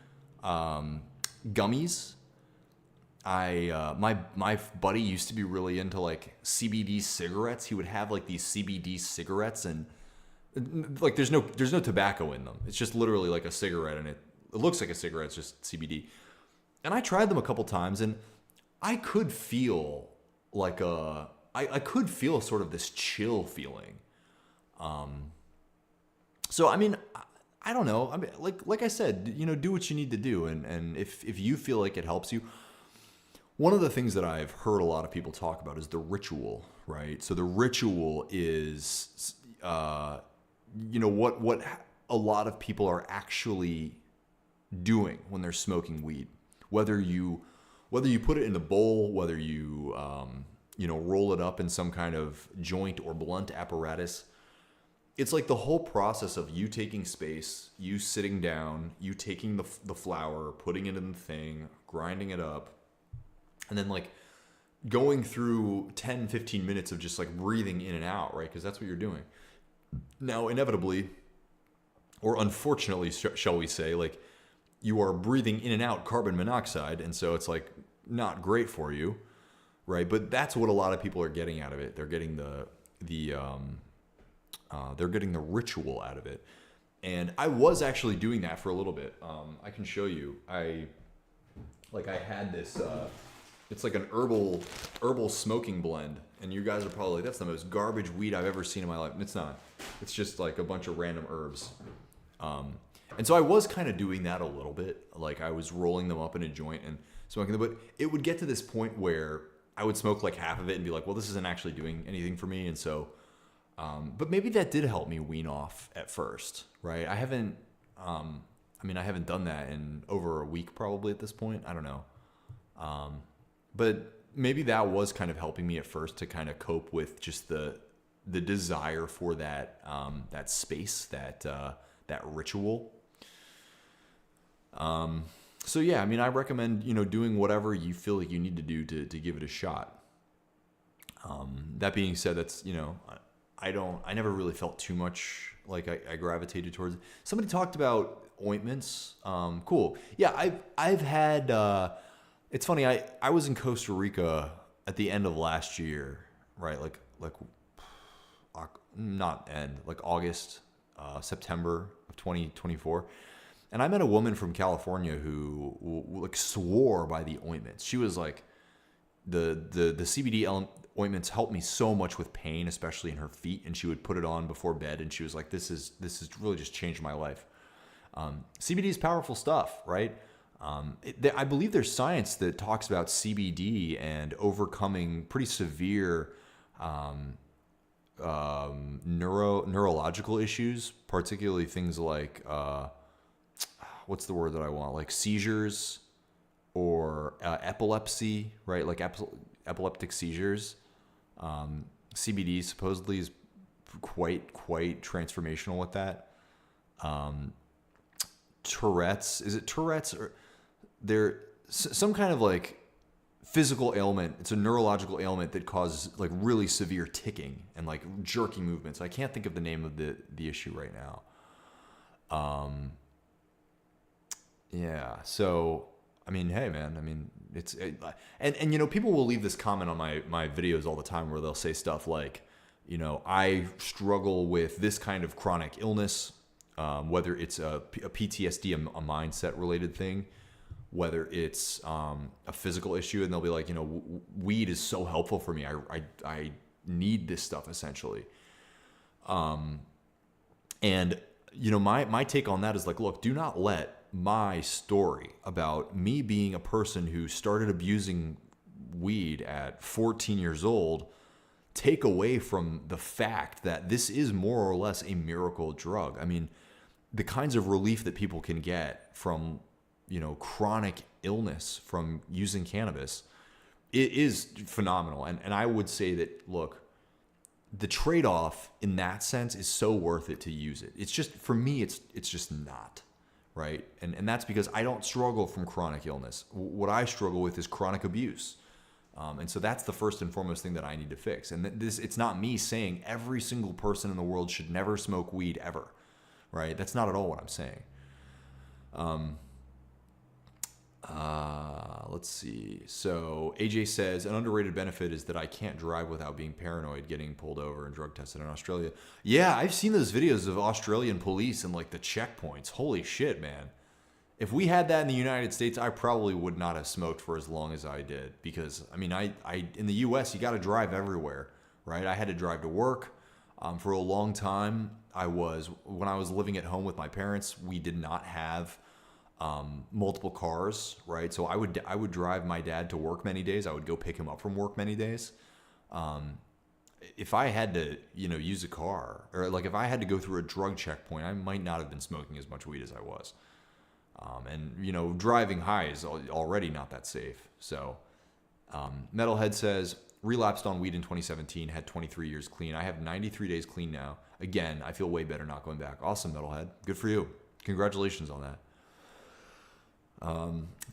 gummies. My buddy used to be really into like CBD cigarettes. He would have like these CBD cigarettes, and like there's no tobacco in them. It's just literally like a cigarette, and it looks like a cigarette. It's just CBD. And I tried them a couple times, and I could feel like I could feel sort of this chill feeling. So I mean, I don't know. I mean, like I said, do what you need to do, and if you feel like it helps you. One of the things that I've heard a lot of people talk about is the ritual, right? So the ritual is, what a lot of people are actually doing when they're smoking weed. Whether you put it in a bowl, whether you roll it up in some kind of joint or blunt apparatus. It's like the whole process of you taking space, you sitting down, you taking the flour, putting it in the thing, grinding it up, and then like going through 10, 15 minutes of just like breathing in and out, right? Because that's what you're doing. Now, inevitably, or unfortunately, shall we say, like you are breathing in and out carbon monoxide, and so it's like not great for you, right? But that's what a lot of people are getting out of it. They're getting they're getting the ritual out of it. And I was actually doing that for a little bit. I can show you. I had this, it's like an herbal smoking blend. And you guys are probably like, that's the most garbage weed I've ever seen in my life. And it's not. It's just like a bunch of random herbs. And so I was kind of doing that a little bit. Like I was rolling them up in a joint and smoking them. But it would get to this point where I would smoke like half of it and be like, well, this isn't actually doing anything for me. And so, but maybe that did help me wean off at first, right? I haven't done that in over a week probably at this point. I don't know. But maybe that was kind of helping me at first to kind of cope with just the desire for that, that space, that ritual. So yeah, I mean, I recommend, doing whatever you feel like you need to do to give it a shot. That being said, that's, I never really felt too much like I gravitated towards it. Somebody talked about ointments. Cool. Yeah, I've had, it's funny. I was in Costa Rica at the end of last year, right? Like not end, like August, September of 2024. And I met a woman from California who like swore by the ointments. She was like, the CBD ointments helped me so much with pain, especially in her feet. And she would put it on before bed, and she was like, "This is really just changed my life." CBD is powerful stuff, right? I believe there's science that talks about CBD and overcoming pretty severe neurological issues, particularly things like what's the word that I want? Like seizures or epilepsy, right? Like epileptic seizures. CBD supposedly is quite transformational with that. Tourette's. Is it Tourette's or there some kind of like physical ailment? It's a neurological ailment that causes like really severe ticking and like jerking movements. I can't think of the name of the issue right now. Yeah. So I mean, hey man, I mean and you know, people will leave this comment on my videos all the time where they'll say stuff like, you know, I struggle with this kind of chronic illness, whether it's a PTSD, a mindset related thing, whether it's a physical issue, and they'll be like, you know, weed is so helpful for me. I need this stuff essentially. And you know, my take on that is like, look, do not let my story about me being a person who started abusing weed at 14 years old take away from the fact that this is more or less a miracle drug. I mean, the kinds of relief that people can get from, you know, chronic illness from using cannabis, it is phenomenal. And I would say that, look, the trade-off in that sense is so worth it to use it. It's just, for me, it's just not, right? And that's because I don't struggle from chronic illness. What I struggle with is chronic abuse. And so that's the first and foremost thing that I need to fix. And it's not me saying every single person in the world should never smoke weed ever, right? That's not at all what I'm saying. Let's see. So AJ says an underrated benefit is that I can't drive without being paranoid getting pulled over and drug tested in Australia. Yeah, I've seen those videos of Australian police and like the checkpoints. Holy shit, man. If we had that in the United States, I probably would not have smoked for as long as I did, because I mean, I in the US, you got to drive everywhere, right? I had to drive to work. For a long time, when I was living at home with my parents, we did not have multiple cars, right? So I would drive my dad to work many days. I would go pick him up from work many days. If I had to, you know, use a car, or like if I had to go through a drug checkpoint, I might not have been smoking as much weed as I was. And you know, driving high is already not that safe. So, Metalhead says relapsed on weed in 2017, had 23 years clean. I have 93 days clean now. Again, I feel way better not going back. Awesome, Metalhead. Good for you. Congratulations on that.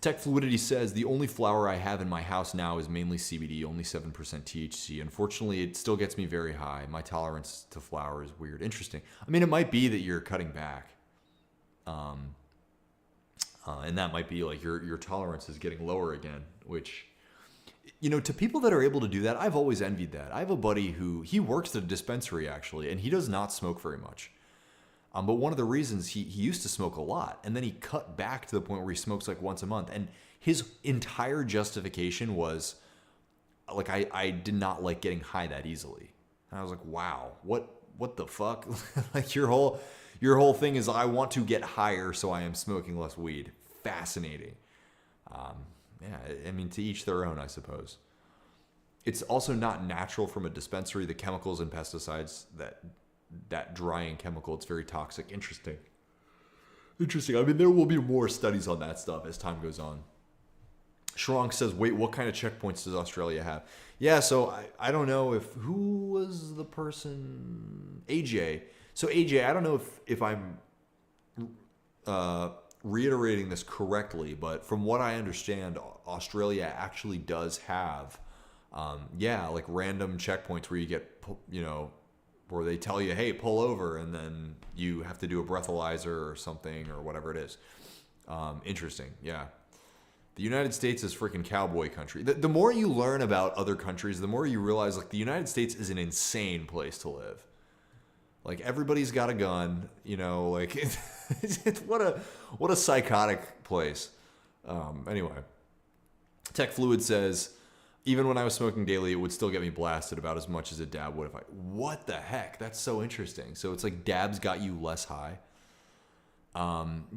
Tech Fluidity says the only flower I have in my house now is mainly CBD, only 7% THC. Unfortunately, it still gets me very high. My tolerance to flower is weird. Interesting. I mean, it might be that you're cutting back. And that might be like your tolerance is getting lower again, which, you know, to people that are able to do that, I've always envied that. I have a buddy he works at a dispensary actually, and he does not smoke very much. But one of the reasons he used to smoke a lot, and then he cut back to the point where he smokes like once a month. And his entire justification was like, I did not like getting high that easily. And I was like, wow, what the fuck? Like your whole thing is I want to get higher, so I am smoking less weed. Fascinating. Yeah, I mean, to each their own, I suppose. It's also not natural from a dispensary. The chemicals and pesticides, that drying chemical, it's very toxic. Interesting. I mean, there will be more studies on that stuff as time goes on. Shrunk says, wait, what kind of checkpoints does Australia have? Yeah, so I don't know who was the person? AJ. So AJ, I don't know if I'm reiterating this correctly, but from what I understand, Australia actually does have, like random checkpoints where you get, you know, where they tell you, hey, pull over, and then you have to do a breathalyzer or something or whatever it is. Interesting, yeah. The United States is freaking cowboy country. The more you learn about other countries, the more you realize like the United States is an insane place to live. Like everybody's got a gun, you know, like what a psychotic place. Anyway, Tech Fluid says, even when I was smoking daily, it would still get me blasted about as much as a dab would if what the heck? That's so interesting. So it's like dabs got you less high.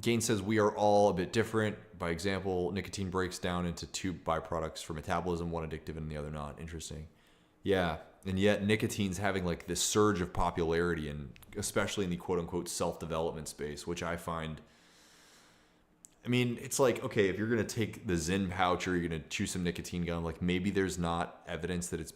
Gain says we are all a bit different. By example, nicotine breaks down into two byproducts for metabolism, one addictive and the other not. Interesting. Yeah. And yet nicotine's having like this surge of popularity, and especially in the quote unquote self-development space, which I find, I mean, it's like, okay, if you're going to take the Zyn pouch or you're going to chew some nicotine gum, like maybe there's not evidence that it's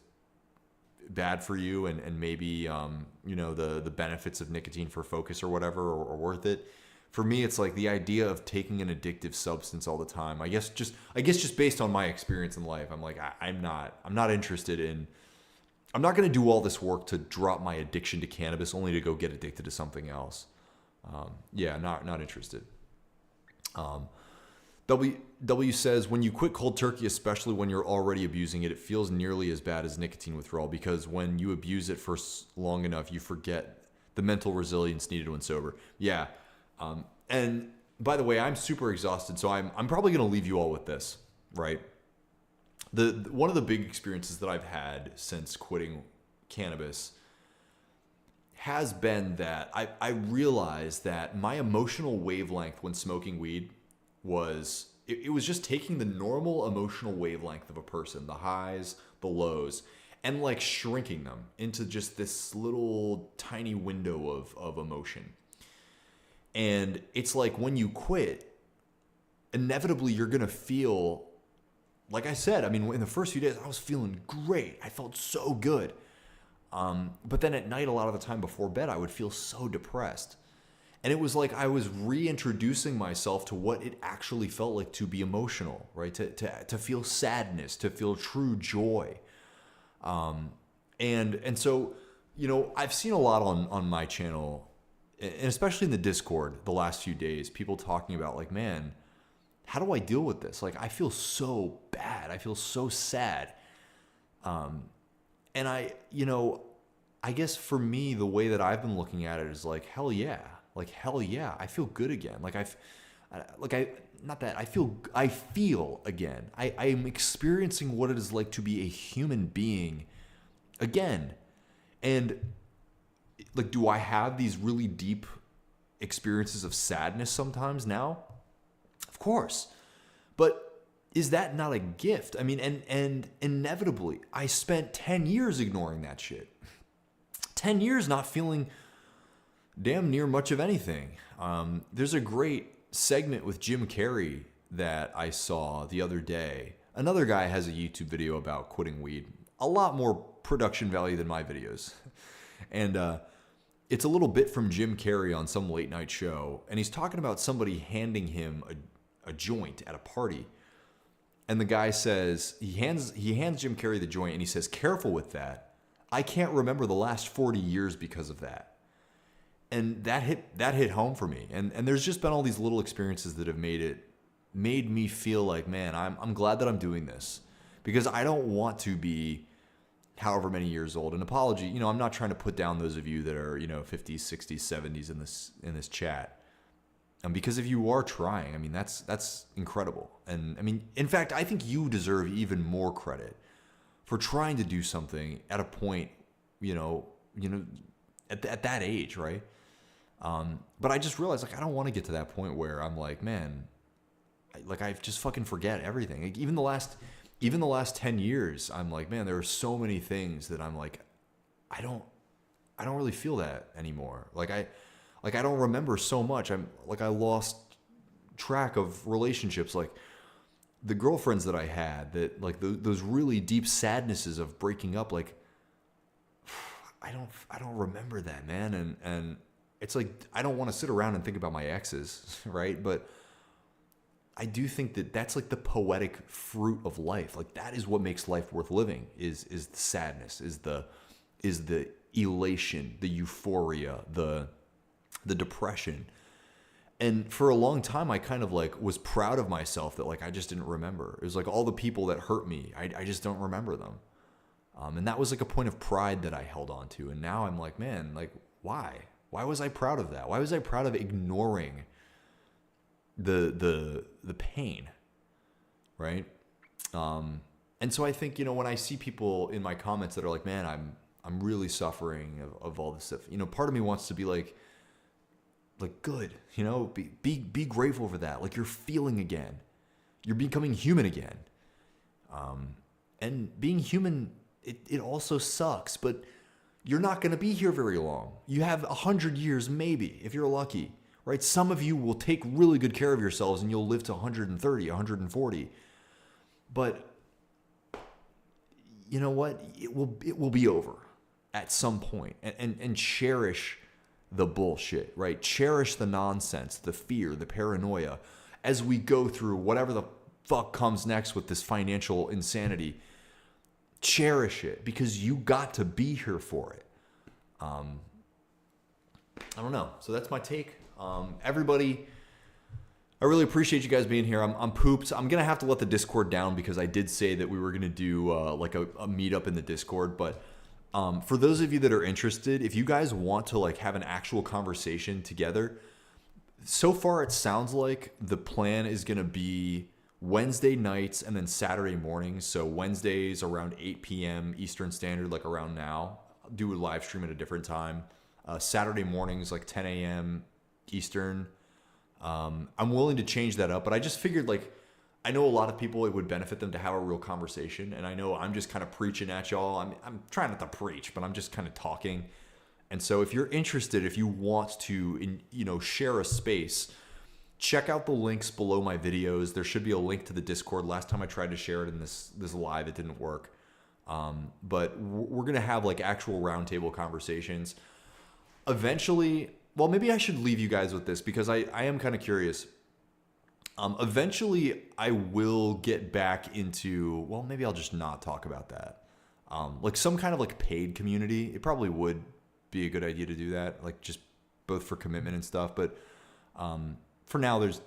bad for you and maybe, the benefits of nicotine for focus or whatever are worth it. For me, it's like the idea of taking an addictive substance all the time. I guess just based on my experience in life, I'm like, I'm not interested in, I'm not going to do all this work to drop my addiction to cannabis only to go get addicted to something else. Not interested. W says, when you quit cold turkey, especially when you're already abusing it, it feels nearly as bad as nicotine withdrawal, because when you abuse it for long enough, you forget the mental resilience needed when sober. Yeah. And by the way, I'm super exhausted, so I'm probably going to leave you all with this, right? One of the big experiences that I've had since quitting cannabis has been that I realized that my emotional wavelength when smoking weed was just taking the normal emotional wavelength of a person, the highs, the lows, and like shrinking them into just this little tiny window of emotion. And it's like when you quit, inevitably you're going to feel, like I said, I mean, in the first few days, I was feeling great. I felt so good. But then at night, a lot of the time before bed, I would feel so depressed. And it was like I was reintroducing myself to what it actually felt like to be emotional, right? To feel sadness, to feel true joy. And so, I've seen a lot on my channel, and especially in the Discord the last few days, people talking about like, man, how do I deal with this? Like, I feel so bad. I feel so sad. And I guess for me, the way that I've been looking at it is like, hell yeah, I feel good again. I feel again. I am experiencing what it is like to be a human being again. And like, do I have these really deep experiences of sadness sometimes now? Of course. But is that not a gift? I mean, and inevitably, I spent 10 years ignoring that shit. 10 years not feeling damn near much of anything. There's a great segment with Jim Carrey that I saw the other day. Another guy has a YouTube video about quitting weed. A lot more production value than my videos. And it's a little bit from Jim Carrey on some late night show. And he's talking about somebody handing him a joint at a party. And the guy says, he hands Jim Carrey the joint and he says, "Careful with that. I can't remember the last 40 years because of that." And that hit home for me. And there's just been all these little experiences that have made me feel like, man, I'm glad that I'm doing this, because I don't want to be however many years old. An apology, I'm not trying to put down those of you that are, 50s, 60s, 70s in this chat. Because if you are trying, I mean, that's incredible. And I mean, in fact, I think you deserve even more credit for trying to do something at a point, at that age, right? But I just realized, like, I don't want to get to that point where I'm like, man, I just fucking forget everything. Like, even the last 10 years, I'm like, man, there are so many things that I'm like, I don't really feel that anymore. I don't remember so much. I lost track of relationships, like the girlfriends that I had, that like those really deep sadnesses of breaking up. Like, I don't remember that, man. And it's like, I don't want to sit around and think about my exes, right? But I do think that that's like the poetic fruit of life. Like, that is what makes life worth living, is the sadness, is the elation, the euphoria, the depression. And for a long time, I kind of like was proud of myself that like I just didn't remember. It was like all the people that hurt me, I just don't remember them. And that was like a point of pride that I held on to. And now I'm like, man, like, why? Why was I proud of that? Why was I proud of ignoring the pain, right? And so I think, when I see people in my comments that are like, man, I'm really suffering of all this stuff, part of me wants to be like good, be grateful for that. Like, you're feeling again, you're becoming human again. And being human, it also sucks, but you're not going to be here very long. You have 100 years, maybe, if you're lucky, right? Some of you will take really good care of yourselves and you'll live to 130, 140. But you know what? It will be over at some point. And cherish the bullshit, right? Cherish the nonsense, the fear, the paranoia as we go through whatever the fuck comes next with this financial insanity. Cherish it because you got to be here for it. I don't know. So that's my take. Everybody, I really appreciate you guys being here. I'm pooped. I'm going to have to let the Discord down because I did say that we were going to do like a meetup in the Discord. But for those of you that are interested, if you guys want to like have an actual conversation together, so far it sounds like the plan is going to be Wednesday nights and then Saturday mornings. So Wednesdays around 8 p.m. Eastern Standard, like around now. I'll do a live stream at a different time. Saturday mornings, like 10 a.m. Eastern. I'm willing to change that up, but I just figured like, I know a lot of people, it would benefit them to have a real conversation. And I know I'm just kind of preaching at y'all. I'm trying not to preach, but I'm just kind of talking. And so if you're interested, if you want to, share a space, check out the links below my videos. There should be a link to the Discord. Last time I tried to share it in this live, it didn't work. But we're going to have like actual roundtable conversations. Eventually, well, maybe I should leave you guys with this because I am kind of curious. Eventually, I will get back into, well, maybe I'll just not talk about that. Like some kind of like paid community. It probably would be a good idea to do that, like just both for commitment and stuff. But for now, there's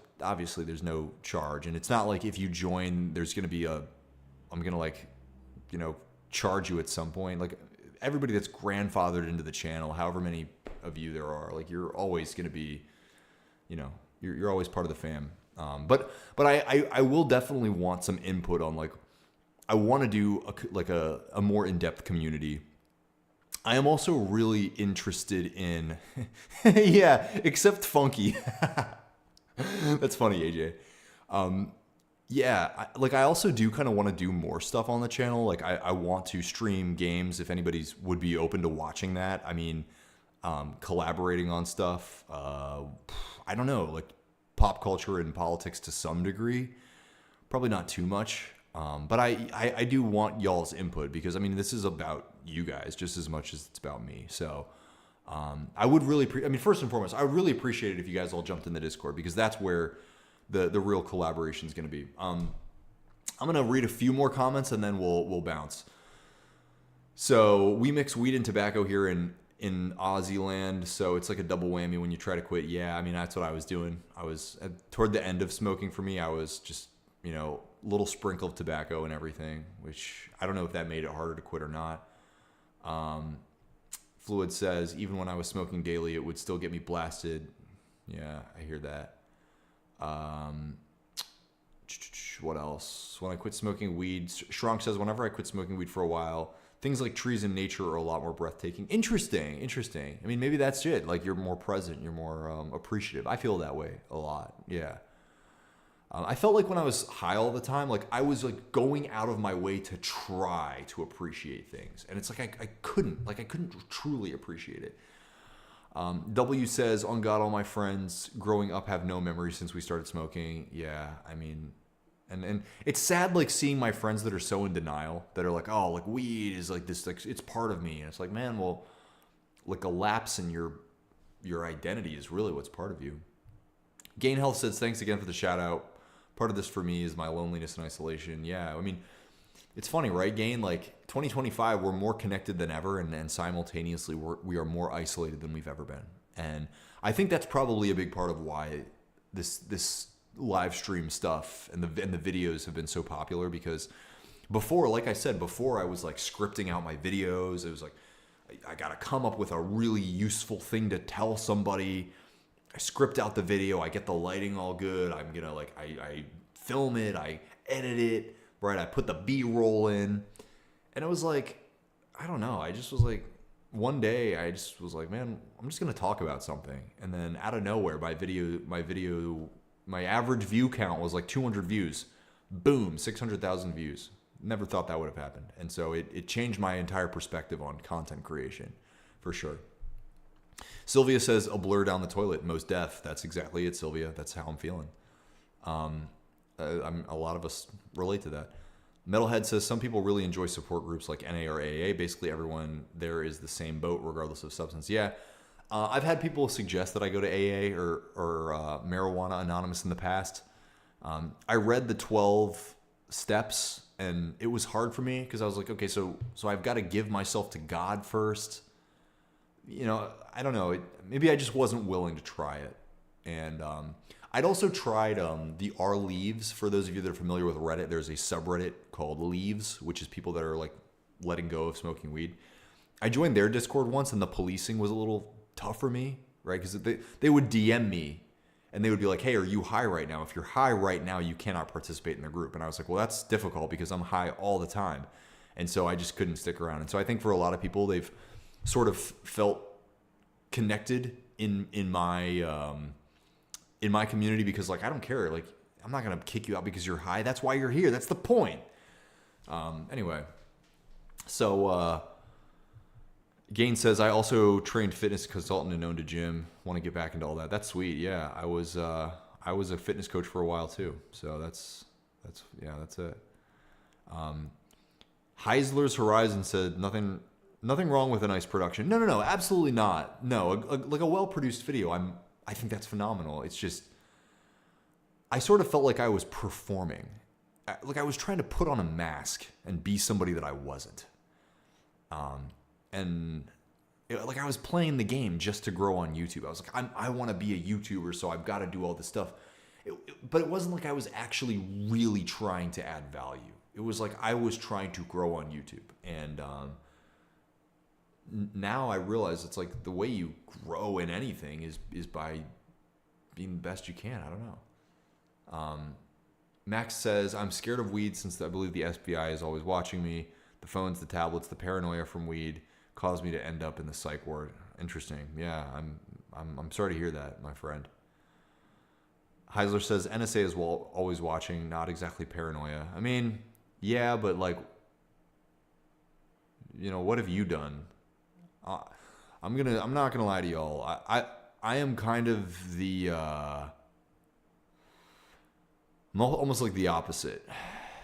no charge. And it's not like if you join, there's going to be I'm going to like, charge you at some point. Like everybody that's grandfathered into the channel, however many of you there are, like you're always going to be, you're always part of the fam. But I will definitely want some input on like, I want to do a more in-depth community. I am also really interested in, yeah, except funky. That's funny, AJ. Yeah, I also do kind of want to do more stuff on the channel. Like I want to stream games if anybody's would be open to watching that. I mean, collaborating on stuff. I don't know, like pop culture and politics to some degree. Probably not too much. But I do want y'all's input because I mean, this is about you guys just as much as it's about me. So I would really, first and foremost, I would really appreciate it if you guys all jumped in the Discord because that's where the real collaboration is going to be. I'm going to read a few more comments and then we'll bounce. So we mix weed and tobacco here in Aussie land. So it's like a double whammy when you try to quit. Yeah. I mean, that's what I was doing. I was toward the end of smoking for me. I was just, little sprinkle of tobacco and everything, which I don't know if that made it harder to quit or not. Fluid says, even when I was smoking daily, it would still get me blasted. Yeah, I hear that. What else? When I quit smoking weed, Shrunk says, whenever I quit smoking weed for a while, things like trees and nature are a lot more breathtaking. Interesting. I mean, maybe that's it. Like you're more present, you're more appreciative. I feel that way a lot. Yeah. I felt like when I was high all the time, like I was like going out of my way to try to appreciate things. And it's like I couldn't truly appreciate it. W says, on God, all my friends growing up have no memories since we started smoking. Yeah, I mean, and it's sad like seeing my friends that are so in denial that are like, oh, like weed is like this, like it's part of me. And it's like, man, well, like a lapse in your identity is really what's part of you. Gain Health says, thanks again for the shout out. Part of this for me is my loneliness and isolation. Yeah, I mean, it's funny, right, Gain? Like 2025, we're more connected than ever, and simultaneously we are more isolated than we've ever been. And I think that's probably a big part of why this live stream stuff and the videos have been so popular. Because before, like I said, before I was like scripting out my videos. It was like I got to come up with a really useful thing to tell somebody. I script out the video, I get the lighting all good, I'm gonna like, I film it, I edit it, right? I put the B-roll in. And it was like, I don't know, I just was like, one day I just was like, man, I'm just gonna talk about something. And then out of nowhere, my average view count was like 200 views. Boom, 600,000 views. Never thought that would have happened. And so it changed my entire perspective on content creation, for sure. Sylvia says, a blur down the toilet, most deaf. That's exactly it, Sylvia. That's how I'm feeling. A lot of us relate to that. Metalhead says some people really enjoy support groups like NA or AA. Basically, everyone there is the same boat, regardless of substance. Yeah, I've had people suggest that I go to AA or Marijuana Anonymous in the past. I read the 12 steps, and it was hard for me because I was like, okay, so I've got to give myself to God first. I don't know. Maybe I just wasn't willing to try it. And I'd also tried the R Leaves. For those of you that are familiar with Reddit, there's a subreddit called Leaves, which is people that are like letting go of smoking weed. I joined their Discord once, and the policing was a little tough for me, right? Because they would DM me, and they would be like, hey, are you high right now? If you're high right now, you cannot participate in the group. And I was like, well, that's difficult because I'm high all the time. And so I just couldn't stick around. And so I think for a lot of people, they've sort of felt connected in my community because, like, I don't care. Like, I'm not going to kick you out because you're high. That's why you're here. That's the point. Anyway, so Gain says, I also trained fitness consultant and owned a gym. Want to get back into all that. That's sweet. Yeah, I was a fitness coach for a while too. So that's it. Heisler's Horizon said nothing wrong with a nice production. No, absolutely not. No, like a well-produced video. I think that's phenomenal. It's just I sort of felt like I was performing. Like I was trying to put on a mask and be somebody that I wasn't. And like I was playing the game just to grow on YouTube. I was like, I want to be a YouTuber, so I've got to do all this stuff. But it wasn't like I was actually really trying to add value. It was like I was trying to grow on YouTube. And now I realize it's like the way you grow in anything is by being the best you can. I don't know. Max says, I'm scared of weed since I believe the FBI is always watching me. The phones, the tablets, the paranoia from weed caused me to end up in the psych ward. Interesting. Yeah, I'm sorry to hear that, my friend. Heisler says, NSA is always watching, not exactly paranoia. I mean, yeah, but like, what have you done? I'm not gonna lie to y'all. I am kind of the almost like the opposite.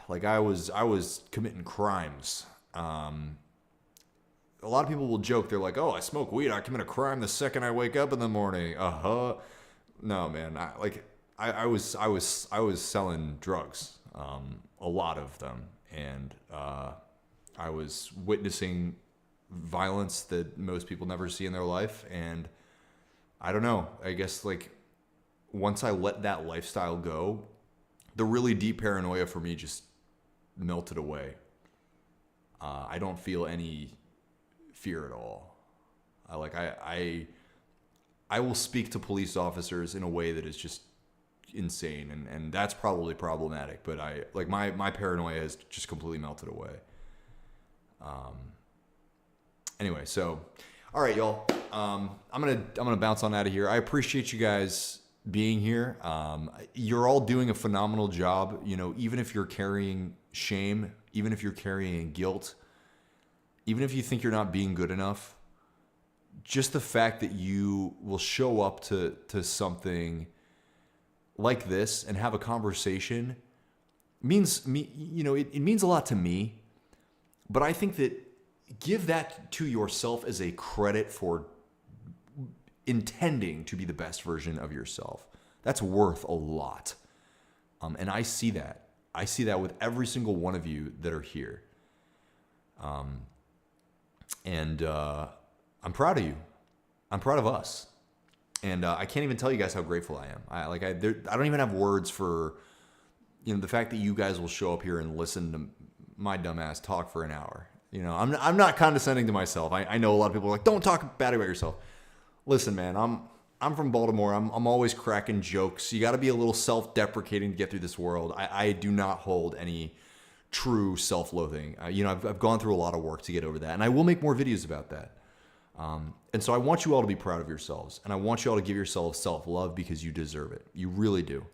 Like I was committing crimes. A lot of people will joke. They're like, "Oh, I smoke weed. I commit a crime the second I wake up in the morning." No, man. I was selling drugs. A lot of them, and I was witnessing violence that most people never see in their life. And I don't know. I guess like once I let that lifestyle go, the really deep paranoia for me just melted away. I don't feel any fear at all. I will speak to police officers in a way that is just insane, and that's probably problematic. But my paranoia has just completely melted away. Anyway, so all right, y'all. I'm gonna bounce on out of here. I appreciate you guys being here. You're all doing a phenomenal job. Even if you're carrying shame, even if you're carrying guilt, even if you think you're not being good enough, just the fact that you will show up to something like this and have a conversation means it means a lot to me. But I think that give that to yourself as a credit for intending to be the best version of yourself. That's worth a lot. And I see that. I see that with every single one of you that are here. And I'm proud of you. I'm proud of us. And I can't even tell you guys how grateful I am. I don't even have words for the fact that you guys will show up here and listen to my dumbass talk for an hour. I'm not condescending to myself. I know a lot of people are like, don't talk bad about yourself. Listen, man, I'm from Baltimore. I'm always cracking jokes. You got to be a little self-deprecating to get through this world. I do not hold any true self-loathing. I've gone through a lot of work to get over that, and I will make more videos about that. And so I want you all to be proud of yourselves, and I want you all to give yourselves self-love because you deserve it. You really do.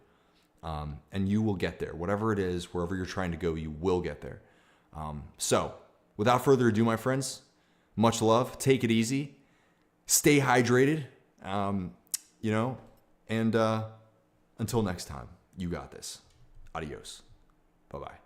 And you will get there. Whatever it is, wherever you're trying to go, you will get there. So without further ado, my friends, much love. Take it easy. Stay hydrated. And until next time, you got this. Adios. Bye-bye.